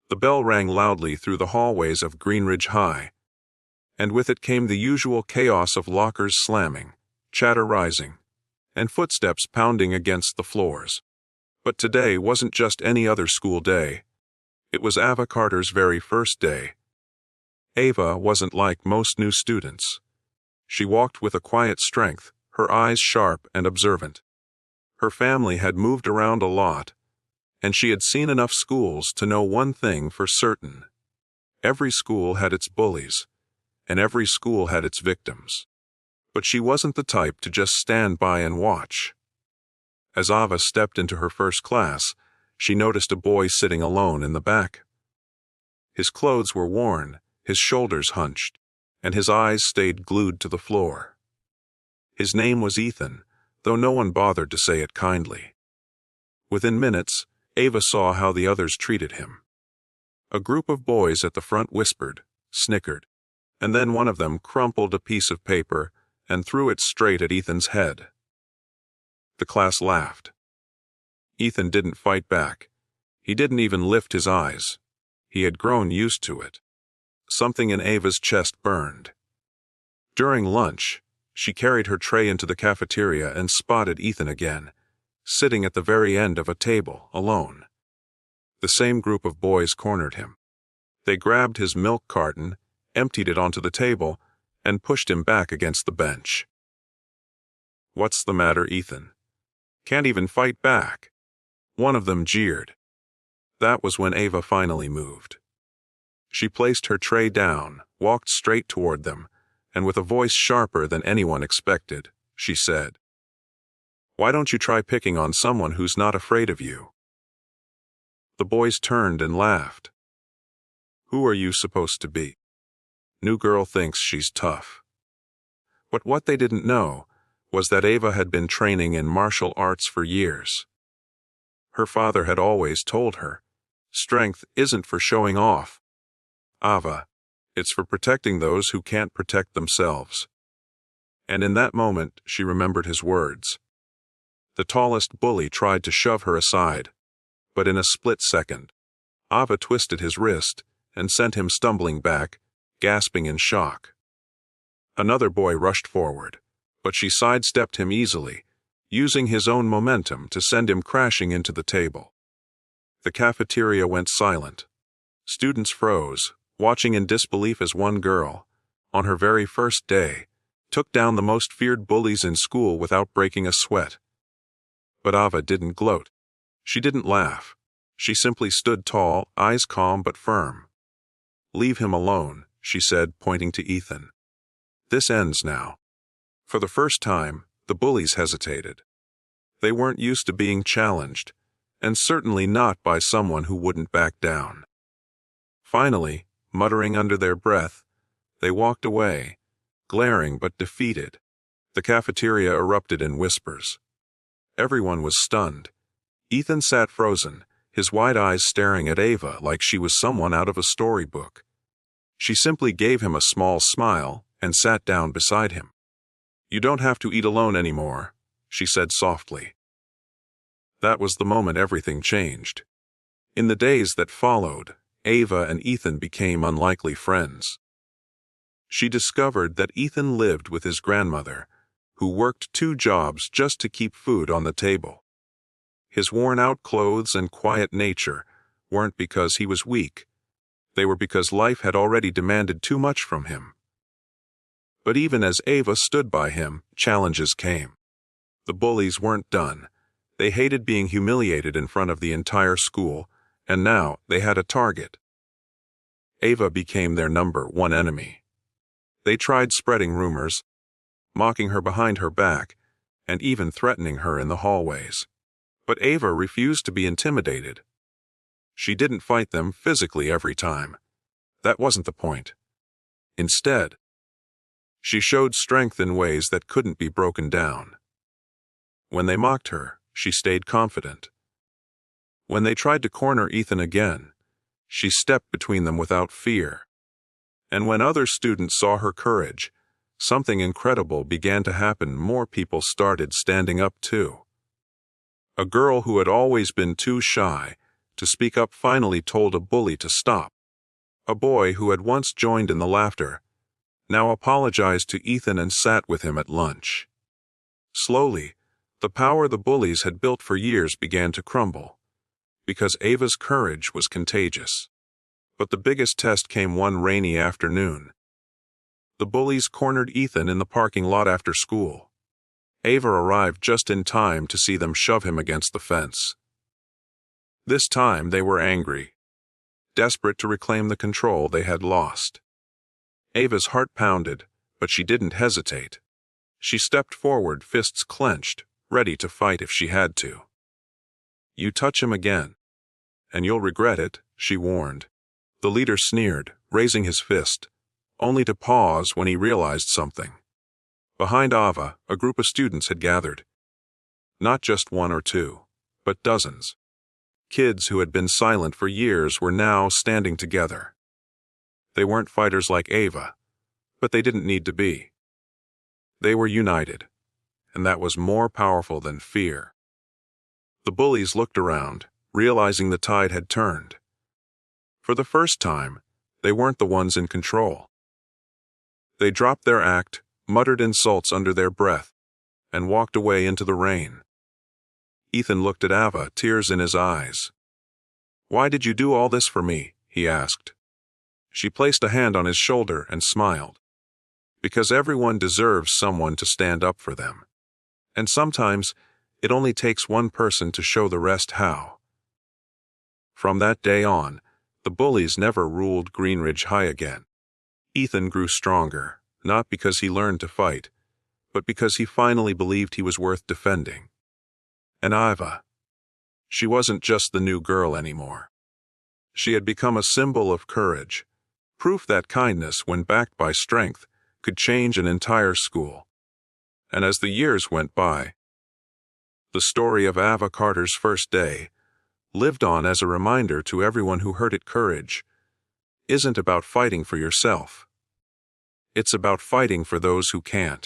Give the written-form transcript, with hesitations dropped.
The bell rang loudly through the hallways of Greenridge High, and with it came the usual chaos of lockers slamming, chatter rising, and footsteps pounding against the floors. But today wasn't just any other school day. It was Ava Carter's very first day. Ava wasn't like most new students. She walked with a quiet strength, her eyes sharp and observant. Her family had moved around a lot, and she had seen enough schools to know one thing for certain. Every school had its bullies, and every school had its victims. But she wasn't the type to just stand by and watch. As Ava stepped into her first class, she noticed a boy sitting alone in the back. His clothes were worn, his shoulders hunched, and his eyes stayed glued to the floor. His name was Ethan, though no one bothered to say it kindly. Within minutes, Ava saw how the others treated him. A group of boys at the front whispered, snickered, and then one of them crumpled a piece of paper and threw it straight at Ethan's head. The class laughed. Ethan didn't fight back. He didn't even lift his eyes. He had grown used to it. Something in Ava's chest burned. During lunch, she carried her tray into the cafeteria and spotted Ethan again, sitting at the very end of a table, alone. The same group of boys cornered him. They grabbed his milk carton, emptied it onto the table, and pushed him back against the bench. "What's the matter, Ethan? Can't even fight back?" One of them jeered. That was when Ava finally moved. She placed her tray down, walked straight toward them, and with a voice sharper than anyone expected, she said, "Why don't you try picking on someone who's not afraid of you?" The boys turned and laughed. "Who are you supposed to be? New girl thinks she's tough." But what they didn't know was that Ava had been training in martial arts for years. Her father had always told her, "Strength isn't for showing off, Ava. It's for protecting those who can't protect themselves." And in that moment, she remembered his words. The tallest bully tried to shove her aside, but in a split second, Ava twisted his wrist and sent him stumbling back, gasping in shock. Another boy rushed forward, but she sidestepped him easily, using his own momentum to send him crashing into the table. The cafeteria went silent. Students froze, watching in disbelief as one girl, on her very first day, took down the most feared bullies in school without breaking a sweat. But Ava didn't gloat. She didn't laugh. She simply stood tall, eyes calm but firm. "Leave him alone," she said, pointing to Ethan. "This ends now." For the first time, the bullies hesitated. They weren't used to being challenged, and certainly not by someone who wouldn't back down. Finally, muttering under their breath, they walked away, glaring but defeated. The cafeteria erupted in whispers. Everyone was stunned. Ethan sat frozen, his wide eyes staring at Ava like she was someone out of a storybook. She simply gave him a small smile and sat down beside him. "You don't have to eat alone anymore," she said softly. That was the moment everything changed. In the days that followed, Ava and Ethan became unlikely friends. She discovered that Ethan lived with his grandmother, who worked 2 jobs just to keep food on the table. His worn-out clothes and quiet nature weren't because he was weak. They were because life had already demanded too much from him. But even as Ava stood by him, challenges came. The bullies weren't done. They hated being humiliated in front of the entire school, and now they had a target. Ava became their number 1 enemy. They tried spreading rumors, mocking her behind her back, and even threatening her in the hallways. But Ava refused to be intimidated. She didn't fight them physically every time. That wasn't the point. Instead, she showed strength in ways that couldn't be broken down. When they mocked her, she stayed confident. When they tried to corner Ethan again, she stepped between them without fear. And when other students saw her courage, something incredible began to happen. More people started standing up too. A girl who had always been too shy to speak up finally told a bully to stop. A boy who had once joined in the laughter now apologized to Ethan and sat with him at lunch. Slowly, the power the bullies had built for years began to crumble, because Ava's courage was contagious. But the biggest test came one rainy afternoon. The bullies cornered Ethan in the parking lot after school. Ava arrived just in time to see them shove him against the fence. This time they were angry, desperate to reclaim the control they had lost. Ava's heart pounded, but she didn't hesitate. She stepped forward, fists clenched, ready to fight if she had to. "You touch him again, and you'll regret it," she warned. The leader sneered, raising his fist, only to pause when he realized something. Behind Ava, a group of students had gathered. Not just one or two, but dozens. Kids who had been silent for years were now standing together. They weren't fighters like Ava, but they didn't need to be. They were united, and that was more powerful than fear. The bullies looked around, realizing the tide had turned. For the first time, they weren't the ones in control. They dropped their act, muttered insults under their breath, and walked away into the rain. Ethan looked at Ava, tears in his eyes. "Why did you do all this for me?" he asked. She placed a hand on his shoulder and smiled. "Because everyone deserves someone to stand up for them. And sometimes, it only takes one person to show the rest how." From that day on, the bullies never ruled Greenridge High again. Ethan grew stronger, not because he learned to fight, but because he finally believed he was worth defending. And Ava, she wasn't just the new girl anymore. She had become a symbol of courage, proof that kindness, when backed by strength, could change an entire school. And as the years went by, the story of Ava Carter's first day lived on as a reminder to everyone who heard it: courage isn't about fighting for yourself. It's about fighting for those who can't.